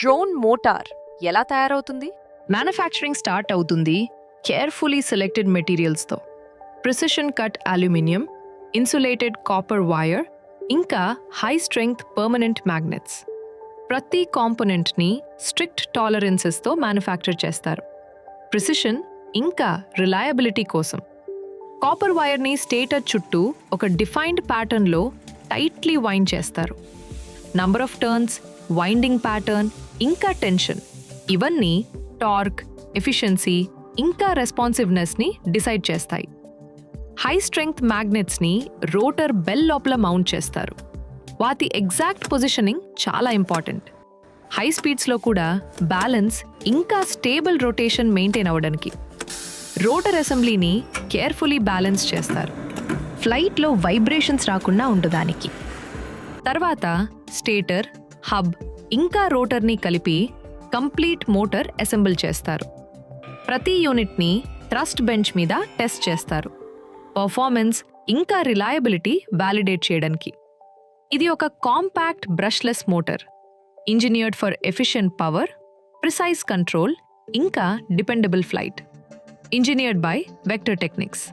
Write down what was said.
Drone motor ఎలా తయారవుతుంది? Manufacturing start అవుతుంది కేర్ఫుల్లీ సెలెక్టెడ్ మెటీరియల్స్తో. Precision cut aluminium, insulated copper wire, ఇంకా హై స్ట్రెంగ్త్ పర్మనెంట్ మ్యాగ్నెట్స్. ప్రతి కాంపోనెంట్ని స్ట్రిక్ట్ టాలరెన్సెస్తో మ్యానుఫ్యాక్చర్ చేస్తారు. ప్రిసిషన్ ఇంకా రిలయబిలిటీ కోసం. కాపర్ వైర్ని స్టేటర్ చుట్టూ ఒక డిఫైన్డ్ ప్యాటర్న్లో టైట్లీ వైండ్ చేస్తారు. Number of turns, winding pattern, ఇంకా టెన్షన్ ఇవన్నీ టార్క్, ఎఫిషియన్సీ ఇంకా రెస్పాన్సివ్నెస్ని డిసైడ్ చేస్తాయి. హై స్ట్రెంగ్త్ మ్యాగ్నెట్స్ని రోటర్ బెల్ లోపల మౌంట్ చేస్తారు. వాటి ఎగ్జాక్ట్ పొజిషనింగ్ చాలా ఇంపార్టెంట్. హై స్పీడ్స్లో కూడా బ్యాలెన్స్ ఇంకా స్టేబుల్ రొటేషన్ మెయింటైన్ అవ్వడానికి. రోటర్ అసెంబ్లీని కేర్ఫుల్లీ బ్యాలెన్స్ చేస్తారు, ఫ్లైట్లో వైబ్రేషన్స్ రాకుండా ఉండడానికి. తర్వాత స్టేటర్, హబ్ ఇంకా రోటర్ని కలిపి కంప్లీట్ మోటార్ అసెంబుల్ చేస్తారు. ప్రతి యూనిట్ని థ్రస్ట్ బెంచ్ మీద టెస్ట్ చేస్తారు, పర్ఫార్మెన్స్ ఇంకా రిలయబిలిటీ వ్యాలిడేట్ చేయడానికి. ఇది ఒక compact brushless motor, engineered for efficient power, precise control ఇంకా dependable flight. Engineered by vector techniques.